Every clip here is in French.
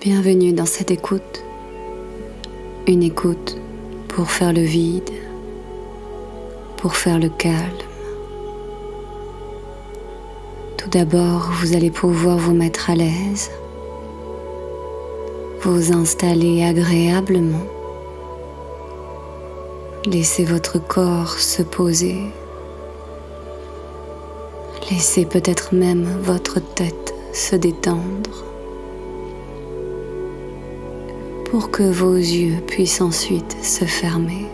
Bienvenue dans cette écoute, une écoute pour faire le vide, pour faire le calme. Tout d'abord, vous allez pouvoir vous mettre à l'aise, vous installer agréablement, laissez votre corps se poser, laissez peut-être même votre tête se détendre, pour que vos yeux puissent ensuite se fermer.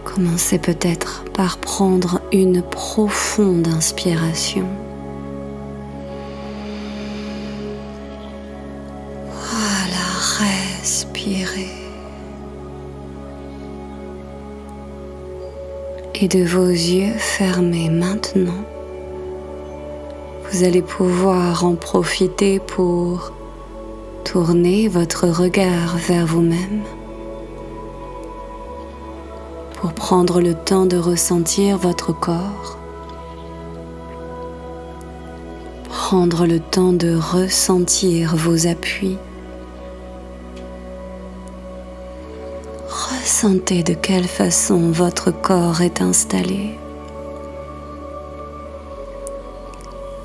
Commencez peut-être par prendre une profonde inspiration. Voilà, respirez. Et de vos yeux fermés maintenant, vous allez pouvoir en profiter pour tourner votre regard vers vous-même, pour prendre le temps de ressentir votre corps, prendre le temps de ressentir vos appuis. Ressentez de quelle façon votre corps est installé.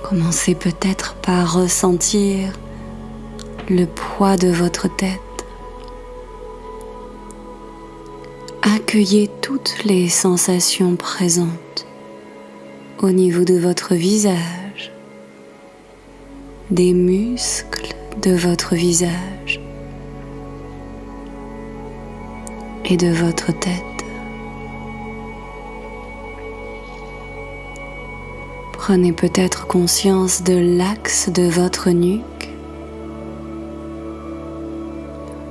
Commencez peut-être par ressentir le poids de votre tête. Accueillez toutes les sensations présentes au niveau de votre visage, des muscles de votre visage et de votre tête. Prenez peut-être conscience de l'axe de votre nuque,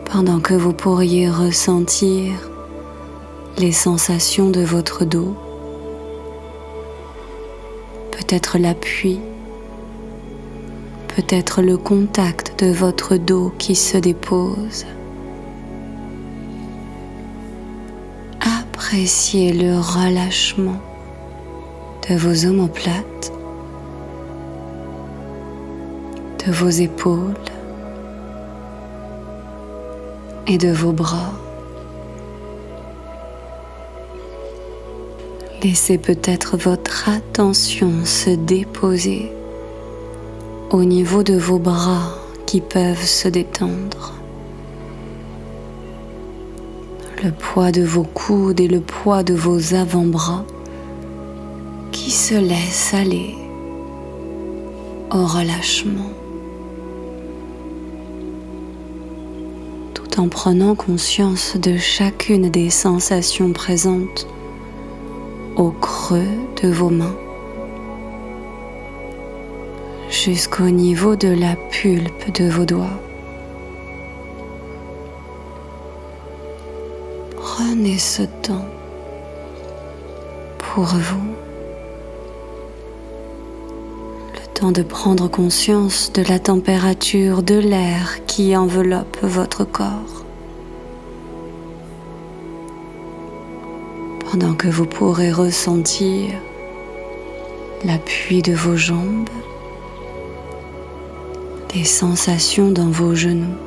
pendant que vous pourriez ressentir les sensations de votre dos, peut-être l'appui, peut-être le contact de votre dos qui se dépose. Appréciez le relâchement de vos omoplates, de vos épaules et de vos bras. Laissez peut-être votre attention se déposer au niveau de vos bras qui peuvent se détendre. Le poids de vos coudes et le poids de vos avant-bras qui se laissent aller au relâchement, tout en prenant conscience de chacune des sensations présentes au creux de vos mains, jusqu'au niveau de la pulpe de vos doigts. Prenez ce temps pour vous, le temps de prendre conscience de la température de l'air qui enveloppe votre corps, pendant que vous pourrez ressentir l'appui de vos jambes, des sensations dans vos genoux,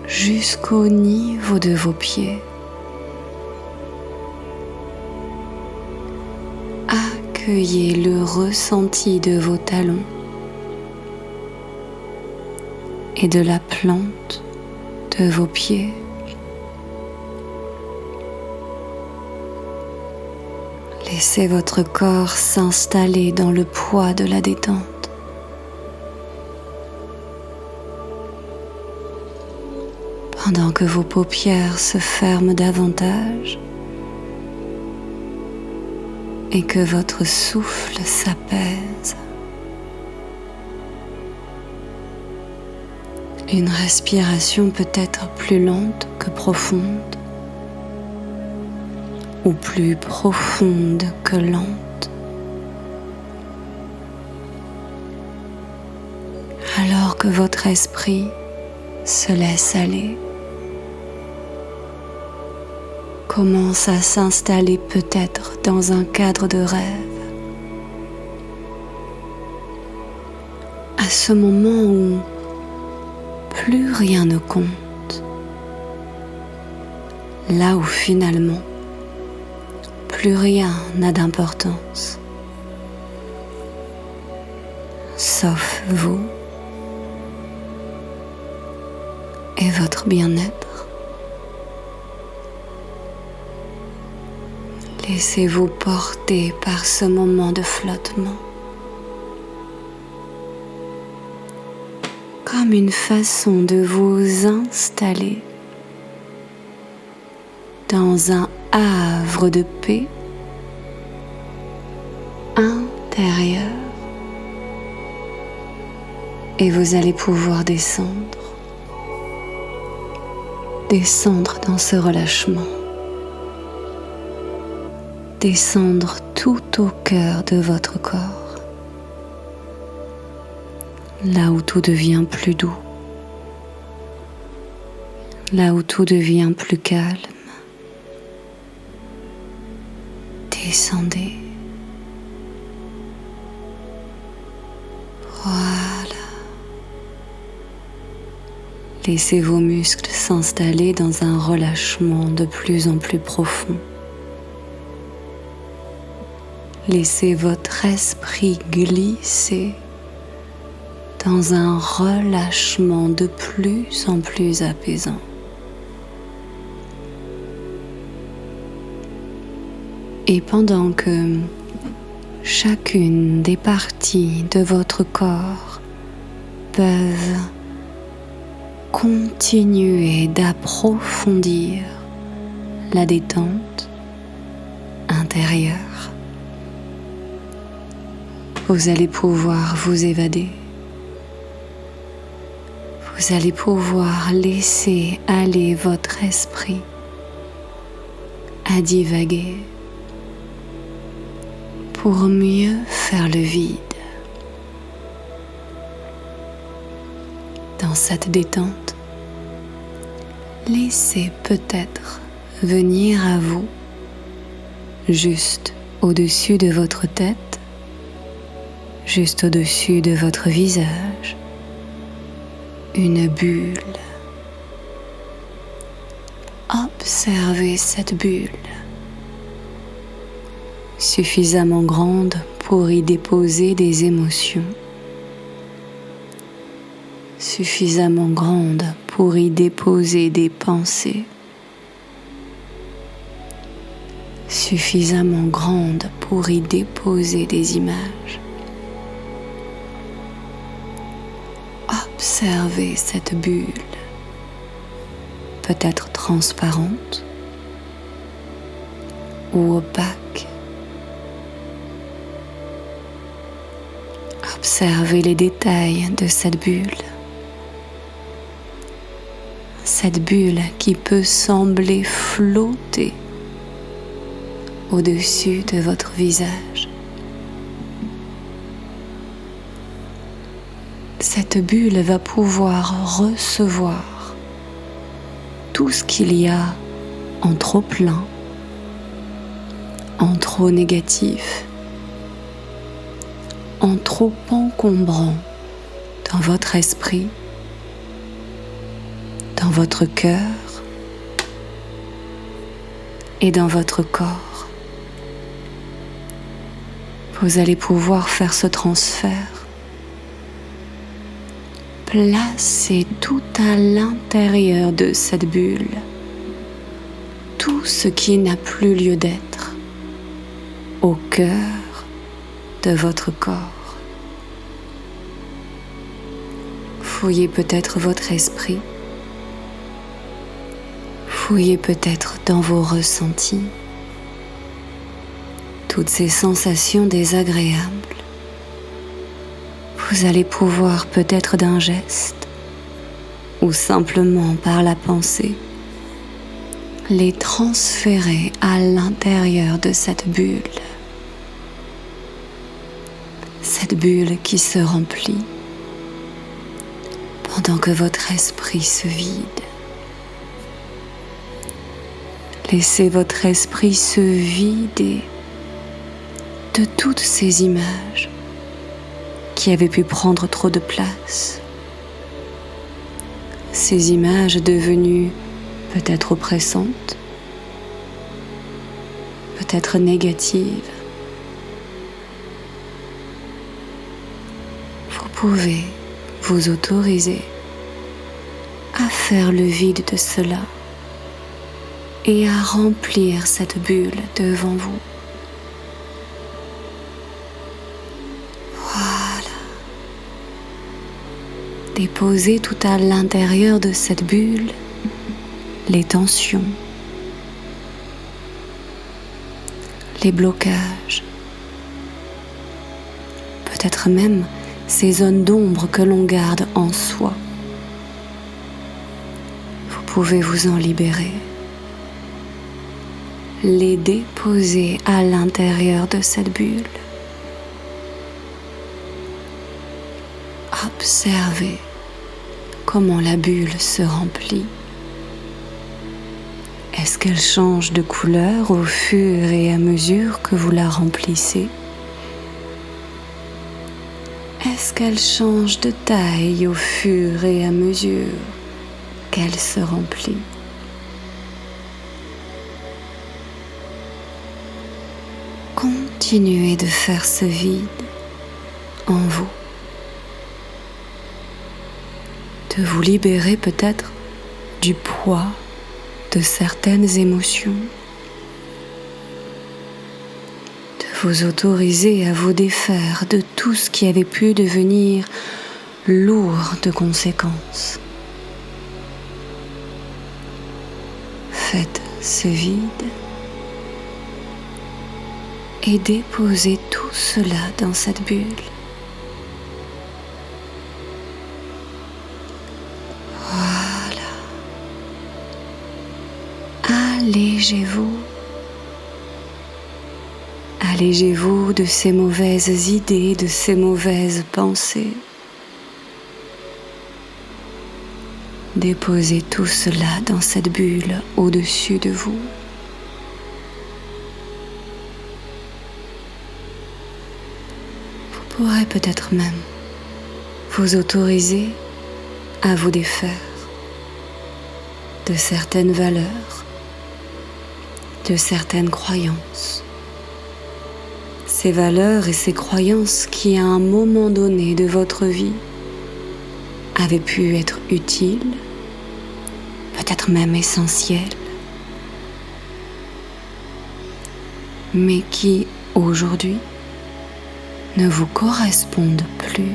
jusqu'au niveau de vos pieds. Accueillez le ressenti de vos talons et de la plante de vos pieds. Laissez votre corps s'installer dans le poids de la détente. Pendant que vos paupières se ferment davantage et que votre souffle s'apaise. Une respiration peut-être plus lente que profonde, ou plus profonde que lente. Alors que votre esprit se laisse aller, commence à s'installer peut-être dans un cadre de rêve, à ce moment où plus rien ne compte, là où finalement plus rien n'a d'importance, sauf vous et votre bien-être. Laissez-vous porter par ce moment de flottement, comme une façon de vous installer dans un havre de paix intérieur, et vous allez pouvoir descendre dans ce relâchement, descendre tout au cœur de votre corps, là où tout devient plus doux, là où tout devient plus calme. Descendez. Voilà. Laissez vos muscles s'installer dans un relâchement de plus en plus profond. Laissez votre esprit glisser dans un relâchement de plus en plus apaisant. Et pendant que chacune des parties de votre corps peuvent continuer d'approfondir la détente intérieure, vous allez pouvoir vous évader. Vous allez pouvoir laisser aller votre esprit à divaguer pour mieux faire le vide. Dans cette détente, laissez peut-être venir à vous, juste au-dessus de votre tête, juste au-dessus de votre visage, une bulle. Observez cette bulle, suffisamment grande pour y déposer des émotions, suffisamment grande pour y déposer des pensées, suffisamment grande pour y déposer des images. Observez cette bulle, peut-être transparente ou opaque. Observez les détails de cette bulle qui peut sembler flotter au-dessus de votre visage. Cette bulle va pouvoir recevoir tout ce qu'il y a en trop plein, en trop négatif, en trop encombrant dans votre esprit, dans votre cœur et dans votre corps. Vous allez pouvoir faire ce transfert. Placez tout à l'intérieur de cette bulle tout ce qui n'a plus lieu d'être au cœur de votre corps. Fouillez peut-être votre esprit, fouillez peut-être dans vos ressentis, toutes ces sensations désagréables. Vous allez pouvoir peut-être d'un geste ou simplement par la pensée les transférer à l'intérieur de cette bulle qui se remplit pendant que votre esprit se vide. Laissez votre esprit se vider de toutes ces images, qui avaient pu prendre trop de place. Ces images devenues peut-être oppressantes, peut-être négatives. Vous pouvez vous autoriser à faire le vide de cela et à remplir cette bulle devant vous. Voilà. Déposez tout à l'intérieur de cette bulle les tensions, les blocages, peut-être même ces zones d'ombre que l'on garde en soi. Vous pouvez vous en libérer, les déposer à l'intérieur de cette bulle. Observez comment la bulle se remplit. Est-ce qu'elle change de couleur au fur et à mesure que vous la remplissez? Est-ce qu'elle change de taille au fur et à mesure qu'elle se remplit? Continuez de faire ce vide en vous, de vous libérer peut-être du poids de certaines émotions, de vous autoriser à vous défaire de tout ce qui avait pu devenir lourd de conséquences. Faites ce vide et déposez tout cela dans cette bulle. Allégez-vous. Allégez-vous de ces mauvaises idées, de ces mauvaises pensées. Déposez tout cela dans cette bulle au-dessus de vous. Vous pourrez peut-être même vous autoriser à vous défaire de certaines valeurs, de certaines croyances. Ces valeurs et ces croyances qui à un moment donné de votre vie avaient pu être utiles, peut-être même essentielles, mais qui aujourd'hui ne vous correspondent plus.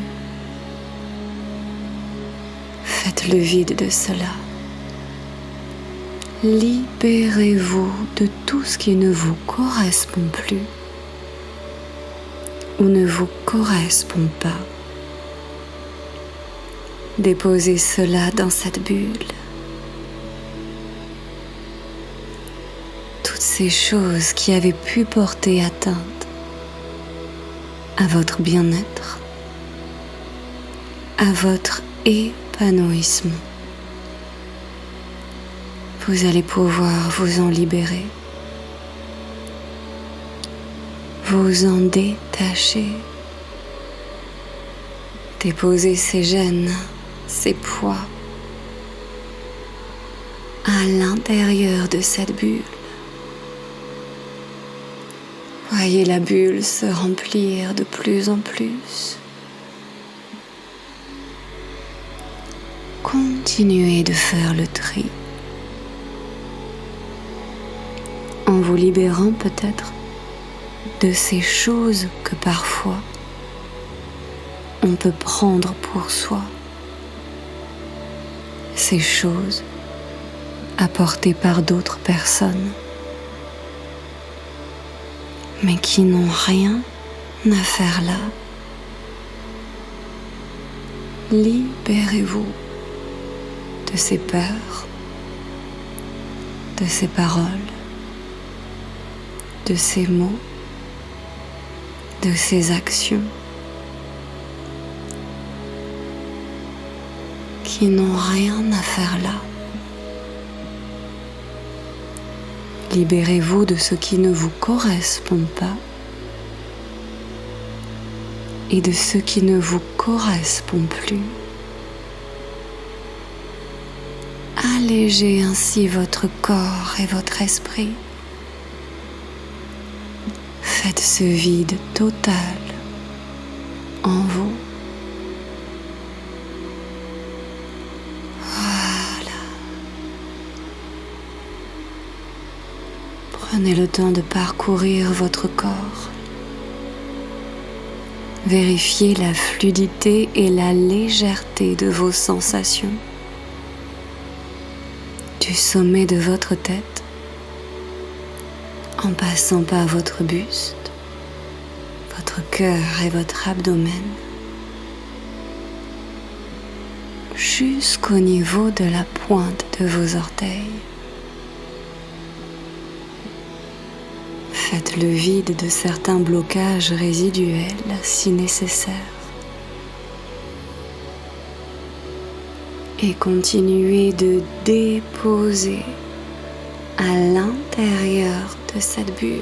Faites le vide de cela. Libérez-vous de tout ce qui ne vous correspond plus ou ne vous correspond pas. Déposez cela dans cette bulle. Toutes ces choses qui avaient pu porter atteinte à votre bien-être, à votre épanouissement. Vous allez pouvoir vous en libérer, vous en détacher, déposer ces gênes, ces poids à l'intérieur de cette bulle. Voyez la bulle se remplir de plus en plus. Continuez de faire le tri. En vous libérant peut-être de ces choses que parfois on peut prendre pour soi, ces choses apportées par d'autres personnes, mais qui n'ont rien à faire là. Libérez-vous de ces peurs, de ces paroles, de ces mots, de ces actions qui n'ont rien à faire là. Libérez-vous de ce qui ne vous correspond pas et de ce qui ne vous correspond plus. Allégez ainsi votre corps et votre esprit. Faites ce vide total en vous. Voilà. Prenez le temps de parcourir votre corps. Vérifiez la fluidité et la légèreté de vos sensations. Du sommet de votre tête, en passant par votre buste, votre cœur et votre abdomen, jusqu'au niveau de la pointe de vos orteils. Faites le vide de certains blocages résiduels si nécessaire. Et continuez de déposer à l'intérieur de cette bulle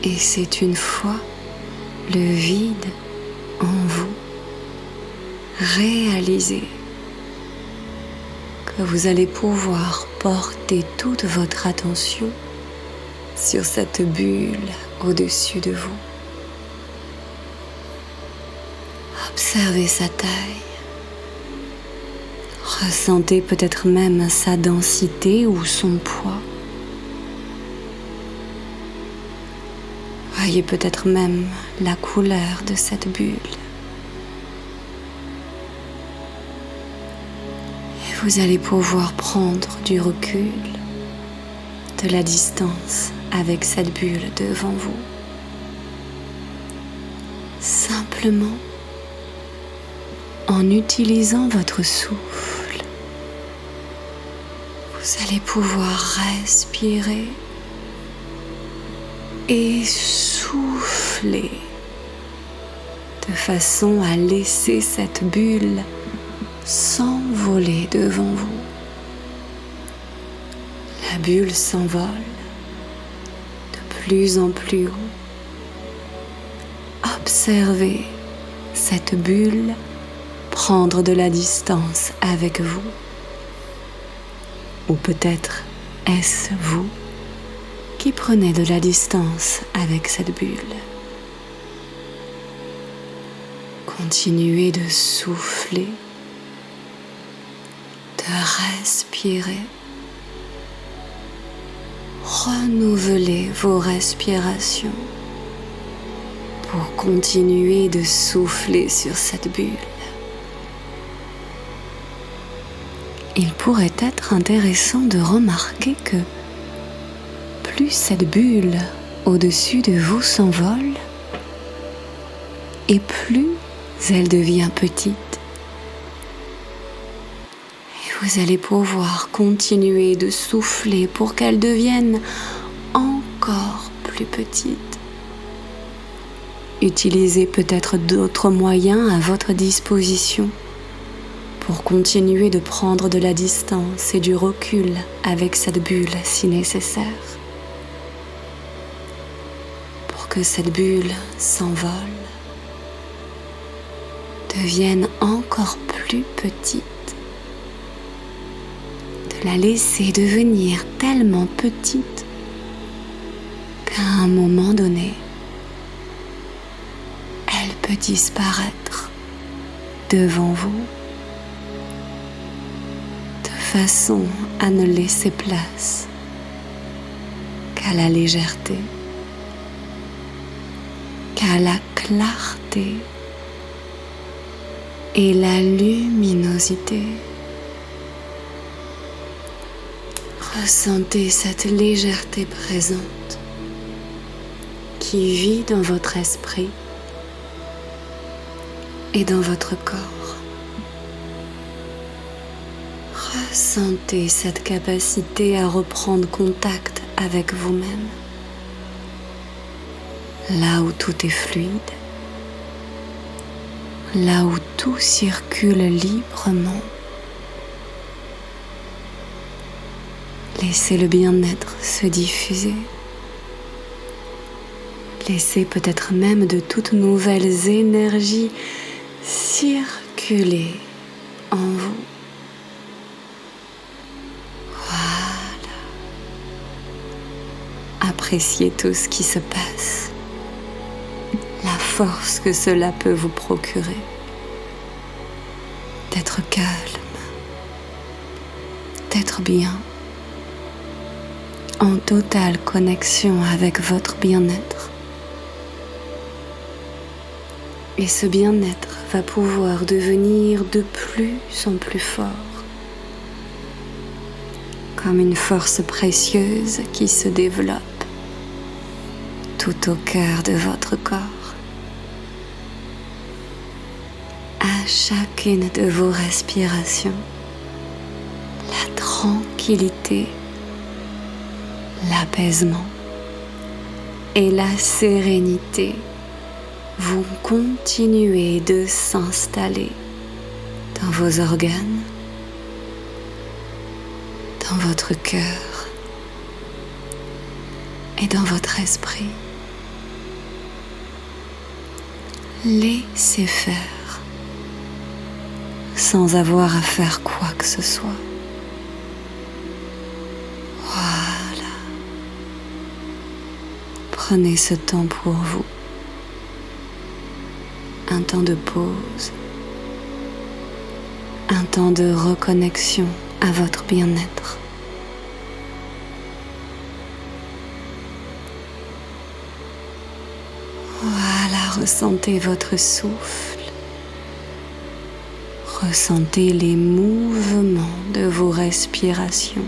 et c'est une fois le vide en vous réalisé que vous allez pouvoir porter toute votre attention sur cette bulle au-dessus de vous. Observez sa taille. Ressentez peut-être même sa densité ou son poids. Voyez peut-être même la couleur de cette bulle. Et vous allez pouvoir prendre du recul, de la distance avec cette bulle devant vous. Simplement en utilisant votre souffle, vous allez pouvoir respirer et souffler de façon à laisser cette bulle s'envoler devant vous. La bulle s'envole de plus en plus haut. Observez cette bulle prendre de la distance avec vous. Ou peut-être est-ce vous qui prenez de la distance avec cette bulle. Continuez de souffler, de respirer. Renouvelez vos respirations pour continuer de souffler sur cette bulle. Il pourrait être intéressant de remarquer que plus cette bulle au-dessus de vous s'envole et plus elle devient petite. Et vous allez pouvoir continuer de souffler pour qu'elle devienne encore plus petite. Utilisez peut-être d'autres moyens à votre disposition pour continuer de prendre de la distance et du recul avec cette bulle si nécessaire. Pour que cette bulle s'envole, devienne encore plus petite. De la laisser devenir tellement petite qu'à un moment donné, elle peut disparaître devant vous, de façon à ne laisser place qu'à la légèreté, qu'à la clarté et la luminosité. Ressentez cette légèreté présente qui vit dans votre esprit et dans votre corps. Ressentez cette capacité à reprendre contact avec vous-même, là où tout est fluide, là où tout circule librement. Laissez le bien-être se diffuser Laissez peut-être même de toutes nouvelles énergies circuler en vous. Voilà. Appréciez tout ce qui se passe, la force que cela peut vous procurer, d'être calme, d'être bien, en totale connexion avec votre bien-être. Et ce bien-être va pouvoir devenir de plus en plus fort, comme une force précieuse qui se développe tout au cœur de votre corps. À chacune de vos respirations, la tranquillité, l'apaisement et la sérénité vont continuer de s'installer dans vos organes, dans votre cœur et dans votre esprit. Laissez faire sans avoir à faire quoi que ce soit. Voilà. Prenez ce temps pour vous. Un temps de pause, un temps de reconnexion à votre bien-être. Voilà, ressentez votre souffle, ressentez les mouvements de vos respirations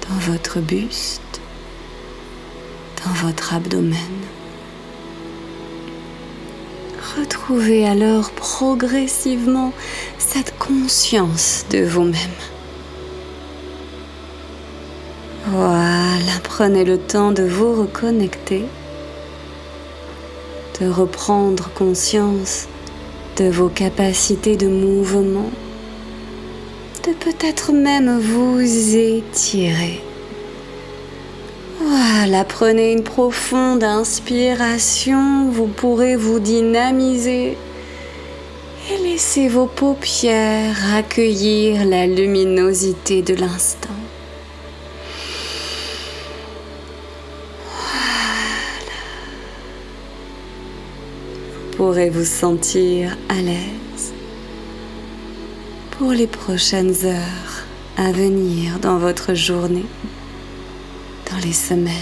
dans votre buste, dans votre abdomen. Retrouvez alors progressivement cette conscience de vous-même. Voilà, prenez le temps de vous reconnecter, de reprendre conscience de vos capacités de mouvement, de peut-être même vous étirer. Voilà, prenez une profonde inspiration, vous pourrez vous dynamiser et laissez vos paupières accueillir la luminosité de l'instant. Voilà. Vous pourrez vous sentir à l'aise pour les prochaines heures à venir dans votre journée, dans les semaines